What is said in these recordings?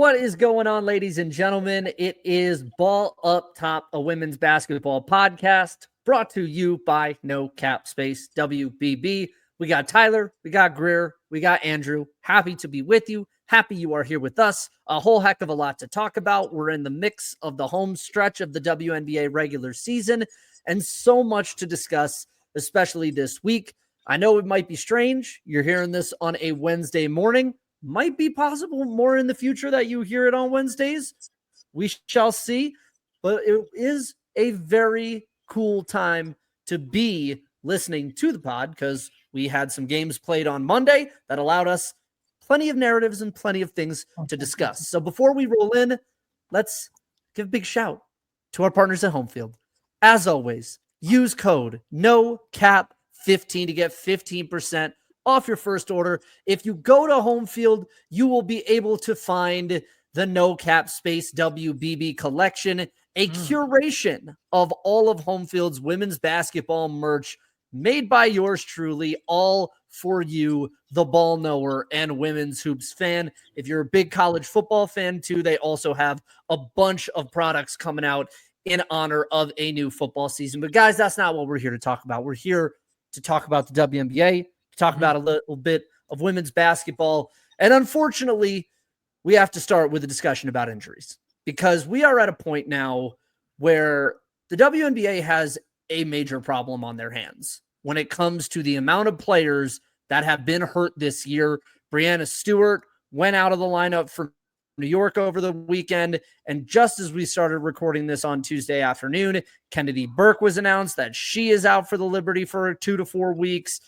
What is going on, ladies and gentlemen? It is Ball Up Top, a women's basketball podcast brought to you by No Cap Space WBB. We got Tyler, we got Greer, we got Andrew. Happy to be with you. Happy you are here with us. A whole heck of a lot to talk about. We're in the mix of the home stretch of the WNBA regular season and so much to discuss, especially this week. I know it might be strange. You're hearing this on a Wednesday morning. Might be possible more in the future that you hear it on Wednesdays. We shall see. But it is a very cool time to be listening to the pod because we had some games played on Monday that allowed us plenty of narratives and plenty of things to discuss. So before we roll in, let's give a big shout to our partners at Homefield. As always, use code NOCAP15 to get 15% off your first order. If you go to Homefield, you will be able to find the No Cap Space WBB collection, a curation of all of Homefield's women's basketball merch made by yours truly, all for you, the ball knower and women's hoops fan. If you're a big college football fan too, they also have a bunch of products coming out in honor of a new football season. But guys, that's not what we're here to talk about. We're here to talk about the WNBA, talk about a little bit of women's basketball. And unfortunately, we have to start with a discussion about injuries because we are at a point now where the WNBA has a major problem on their hands when it comes to the amount of players that have been hurt this year. Breanna Stewart went out of the lineup for New York over the weekend. And just as we started recording this on Tuesday afternoon, Kennedy Burke was announced that she is out for the Liberty for 2 to 4 weeks.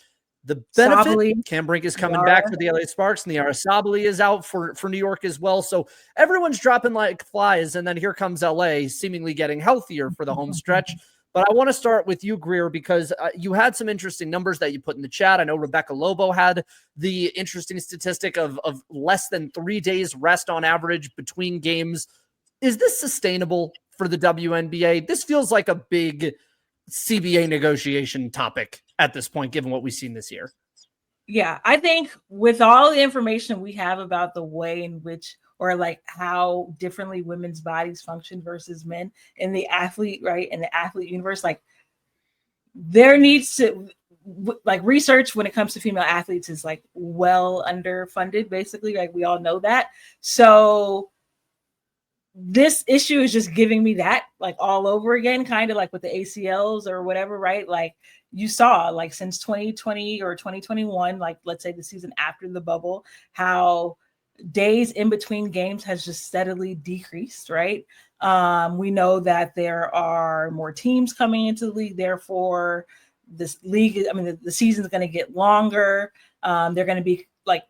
The benefit, Cam Brink is coming back for the LA Sparks, and the Sabally is out for New York as well. So everyone's dropping like flies, and then here comes LA seemingly getting healthier for the home stretch. But I want to start with you, Greer, because you had some interesting numbers that you put in the chat. I know Rebecca Lobo had the interesting statistic of less than 3 days rest on average between games. Is this sustainable for the WNBA? This feels like a big CBA negotiation topic at this point, given what we've seen this year. Yeah, I think with all the information we have about the way in which, or like how differently women's bodies function versus men in the athlete, right? In the athlete universe, like there needs to, like research when it comes to female athletes is like well underfunded, basically. Like we all know that. So this issue is just giving me that like all over again, kind of like with the ACLs or whatever, right? Like you saw like since 2020 or 2021, like let's say the season after the bubble, how days in between games has just steadily decreased, right? We know that there are more teams coming into the league. Therefore, this league, I mean, the season is going to get longer. They're going to be like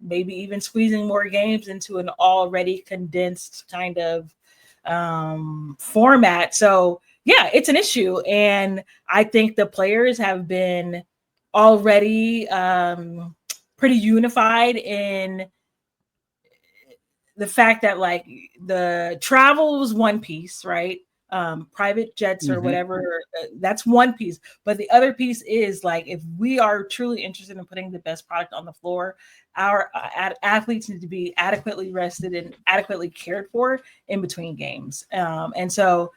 maybe even squeezing more games into an already condensed kind of format. So yeah, it's an issue. And I think the players have been already pretty unified in the fact that like the travel was one piece, right? Private jets or whatever, that's one piece. But the other piece is like, if we are truly interested in putting the best product on the floor, our athletes need to be adequately rested and adequately cared for in between games. And so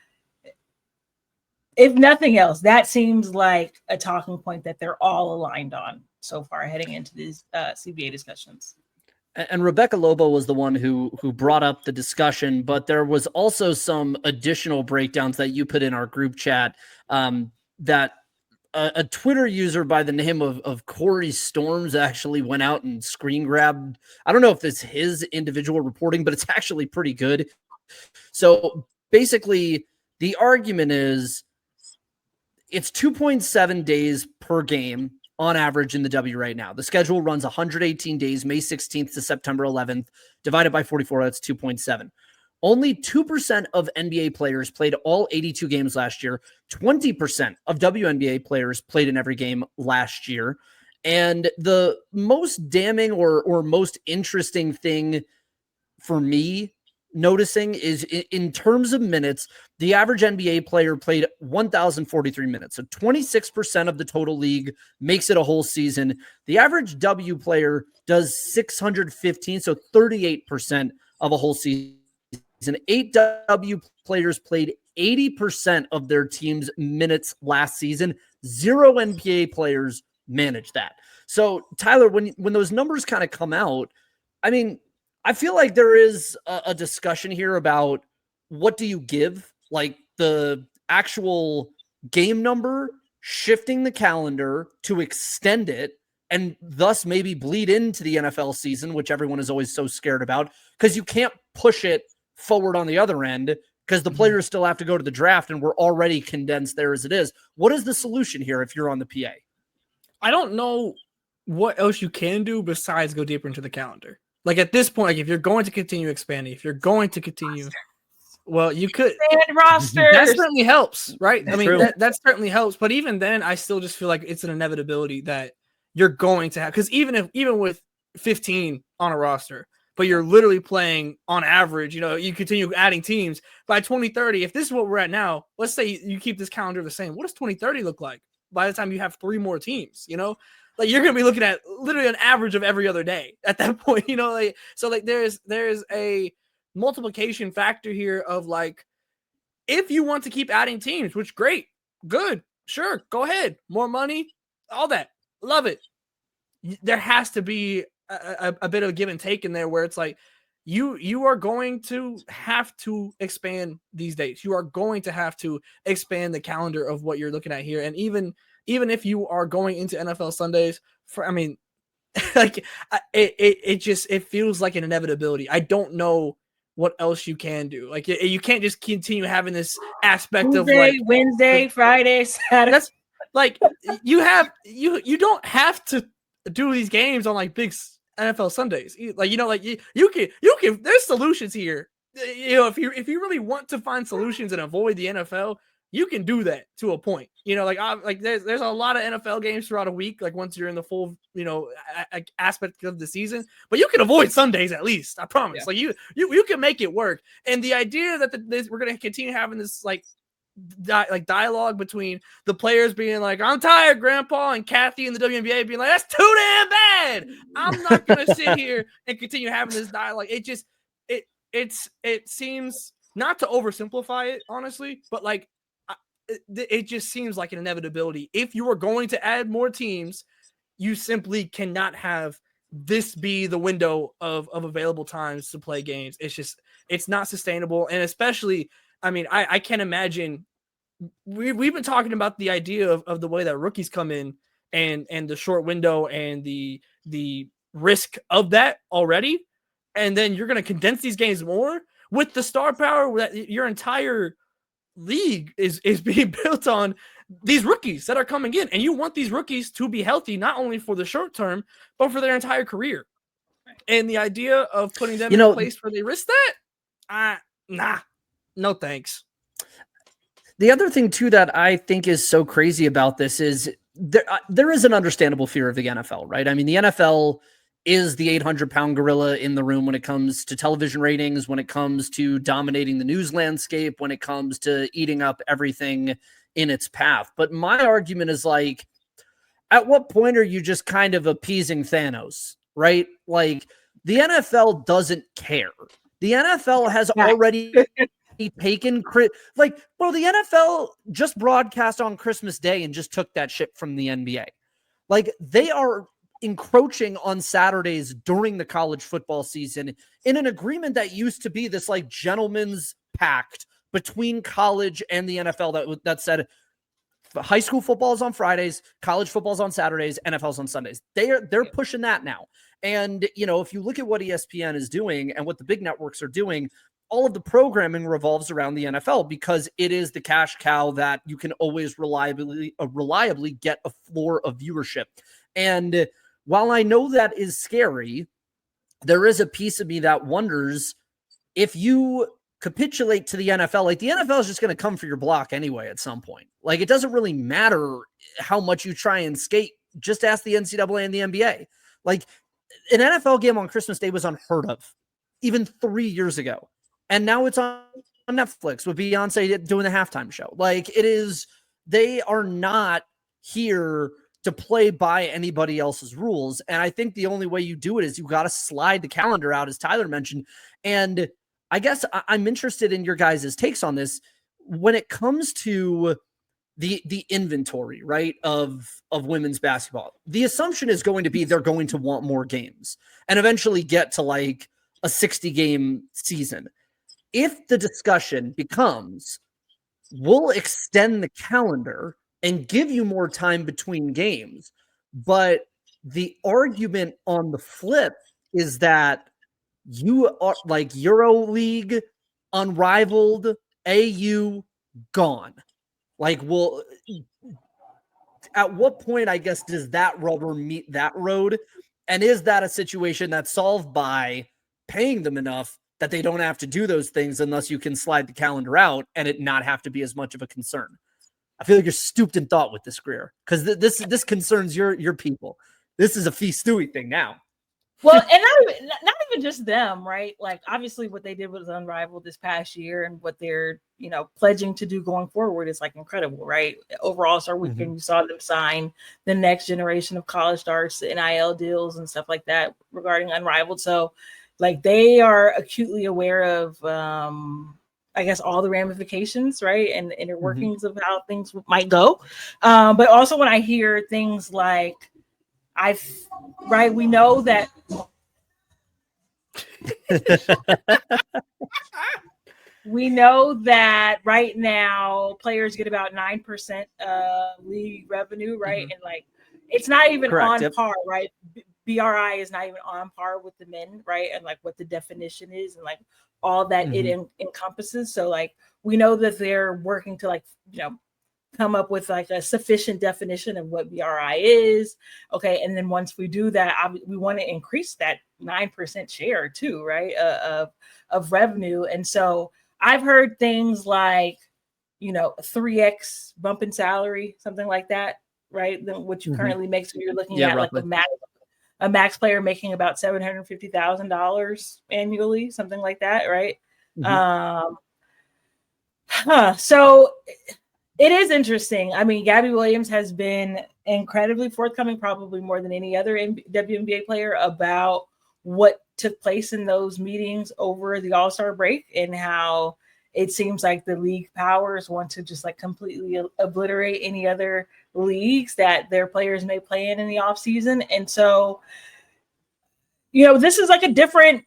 if nothing else, that seems like a talking point that they're all aligned on so far heading into these CBA discussions. And Rebecca Lobo was the one who brought up the discussion, but there was also some additional breakdowns that you put in our group chat that a Twitter user by the name of Corey Storms actually went out and screen grabbed. I don't know if it's his individual reporting, but it's actually pretty good. So basically, the argument is it's 2.7 days per game on average in the W right now. The schedule runs 118 days, May 16th to September 11th, divided by 44, that's 2.7. Only 2% of NBA players played all 82 games last year. 20% of WNBA players played in every game last year. And the most damning or most interesting thing for me noticing is in terms of minutes, the average NBA player played 1,043 minutes. So 26% of the total league makes it a whole season. The average W player does 615, so 38% of a whole season. 8 W players played 80% of their team's minutes last season. 0 NBA players managed that. So, Tyler, when those numbers kind of come out, I mean, I feel like there is a discussion here about what do you give, like the actual game number, shifting the calendar to extend it, and thus maybe bleed into the NFL season, which everyone is always so scared about, because you can't push it forward on the other end because the players still have to go to the draft and we're already condensed there as it is. What is the solution here if you're on the PA? I don't know what else you can do besides go deeper into the calendar. Like at this point, like if you're going to continue expanding, if you're going to continue, well, you could. Rosters. That certainly helps, right? That's I mean, true. that certainly helps. But even then, I still just feel like it's an inevitability that you're going to have, because even with 15 on a roster, but you're literally playing on average, you continue adding teams by 2030. If this is what we're at now, let's say you keep this calendar the same. What does 2030 look like by the time you have 3 more teams? Like you're going to be looking at literally an average of every other day at that point, so like there's a multiplication factor here of like, if you want to keep adding teams, which great, good, sure, go ahead, more money, all that, love it. There has to be a bit of a give and take in there where it's like you are going to have to expand these dates. You are going to have to expand the calendar of what you're looking at here. And even if you are going into NFL Sundays, like it feels like an inevitability. I don't know what else you can do. Like you can't just continue having this aspect Tuesday, of like Wednesday, Friday, Saturday. That's like you don't have to do these games on like big NFL Sundays. Like you can there's solutions here. If you really want to find solutions and avoid the NFL, you can do that to a point. There's a lot of NFL games throughout a week. Like once you're in the full aspect of the season, but you can avoid Sundays at least. I promise. Yeah. Like you can make it work. And the idea that we're gonna continue having this dialogue between the players being like, I'm tired, Grandpa, and Kathy in the WNBA being like, that's too damn bad. I'm not gonna sit here and continue having this dialogue. It seems, not to oversimplify it, honestly, but like it just seems like an inevitability. If you are going to add more teams, you simply cannot have this be the window of available times to play games. It's not sustainable. And especially, I can't imagine. We've been talking about the idea of the way that rookies come in and the short window and the risk of that already. And then you're going to condense these games more with the star power that your entire league is being built on these rookies that are coming in. And you want these rookies to be healthy, not only for the short term, but for their entire career. And the idea of putting them in a place where they risk that, nah, no thanks. The other thing, too, that I think is so crazy about this is there is an understandable fear of the NFL, right? I mean, the NFL is the 800-pound gorilla in the room when it comes to television ratings, when it comes to dominating the news landscape, when it comes to eating up everything in its path. But my argument is like, at what point are you just kind of appeasing Thanos, right? Like, the NFL doesn't care. The NFL has already taken the NFL just broadcast on Christmas Day and just took that shit from the NBA. Like, they are encroaching on Saturdays during the college football season in an agreement that used to be this like gentleman's pact between college and the NFL that said high school football is on Fridays, college football is on Saturdays, NFL's on Sundays. They're pushing that now. And if you look at what ESPN is doing and what the big networks are doing, all of the programming revolves around the NFL because it is the cash cow that you can always reliably get a floor of viewership. And while I know that is scary, there is a piece of me that wonders if you capitulate to the NFL, like the NFL is just going to come for your block anyway at some point. Like it doesn't really matter how much you try and skate. Just ask the NCAA and the NBA. Like an NFL game on Christmas Day was unheard of even 3 years ago. And now it's on Netflix with Beyonce doing the halftime show. Like it is, they are not here to play by anybody else's rules. And I think the only way you do it is you got to slide the calendar out, as Tyler mentioned. And I guess I'm interested in your guys' takes on this when it comes to the inventory, right, of women's basketball. The assumption is going to be they're going to want more games and eventually get to like a 60-game season. If the discussion becomes, we'll extend the calendar and give you more time between games, but the argument on the flip is that you are like EuroLeague, unrivaled, AU, gone. Like, well, at what point, I guess, does that rubber meet that road? And is that a situation that's solved by paying them enough that they don't have to do those things unless you can slide the calendar out and it not have to be as much of a concern? I feel like you're stooped in thought with this, Greer, because this concerns your people. This is a Fee Stewie thing now. Well, and not even just them, right? Like, obviously what they did was unrivaled this past year, and what they're, pledging to do going forward is like incredible, right? Overall Star Weekend, you saw them sign the next generation of college stars, NIL deals and stuff like that regarding unrivaled. So like, they are acutely aware of, I guess, all the ramifications, right? And the inner workings of how things might go. But also when I hear things like, we know that right now players get about 9% league revenue, right? And like, it's not even on par, right? BRI is not even on par with the men, right? And like what the definition is and like all that it encompasses. So like, we know that they're working to like, come up with like a sufficient definition of what BRI is. Okay. And then once we do that, we want to increase that 9% share too, right? Of revenue. And so I've heard things like, 3x bump in salary, something like that, right? Than what you currently make. So you're looking at roughly. Like a max player making about $750,000 annually, something like that, right? So it is interesting. I mean, Gabby Williams has been incredibly forthcoming, probably more than any other WNBA player, about what took place in those meetings over the All-Star break and how it seems like the league powers want to just like completely obliterate any other leagues that their players may play in the off season. And so, this is like a different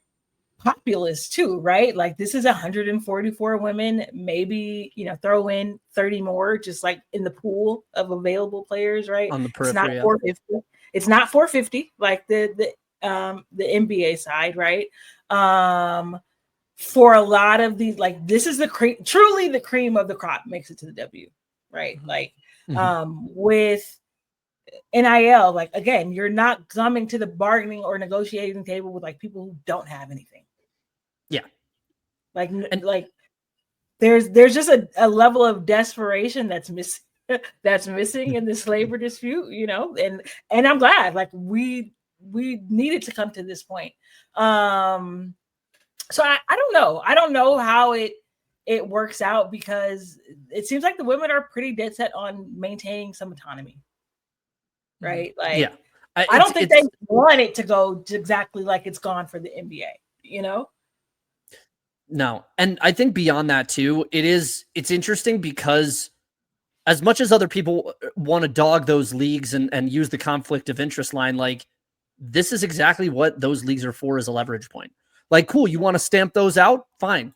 populace too, right? Like, this is 144 women, maybe, throw in 30 more just like in the pool of available players, right? On the periphery. It's not 450 like the NBA side, right? For a lot of these, like, this is truly the cream of the crop makes it to the W, right? Like, with NIL, like, again, you're not coming to the bargaining or negotiating table with like people who don't have anything. Yeah. Like there's just a level of desperation that's missing in this labor dispute, and I'm glad, like, we needed to come to this point. So I don't know how it works out, because it seems like the women are pretty dead set on maintaining some autonomy, right? Like, yeah, I don't think they want it to go to exactly like it's gone for the NBA, No. And I think beyond that too, it's interesting because as much as other people want to dog those leagues and use the conflict of interest line, like, this is exactly what those leagues are for, as a leverage point. Like, cool, you want to stamp those out? Fine.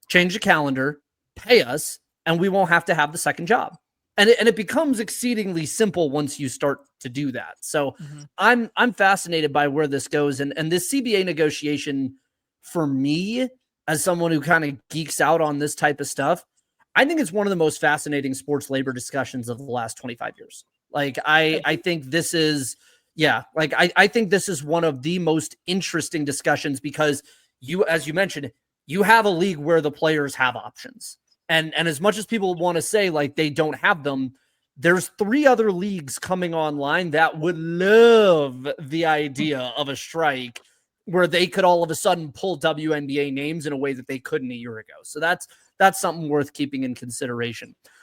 Change the calendar, pay us, and we won't have to have the second job. And it becomes exceedingly simple once you start to do that. So I'm fascinated by where this goes. And this CBA negotiation, for me, as someone who kind of geeks out on this type of stuff, I think it's one of the most fascinating sports labor discussions of the last 25 years. Like, I think this is, I think this is one of the most interesting discussions, because as you mentioned, you have a league where the players have options. And as much as people want to say like they don't have them, there's 3 other leagues coming online that would love the idea of a strike where they could all of a sudden pull WNBA names in a way that they couldn't a year ago. So that's something worth keeping in consideration.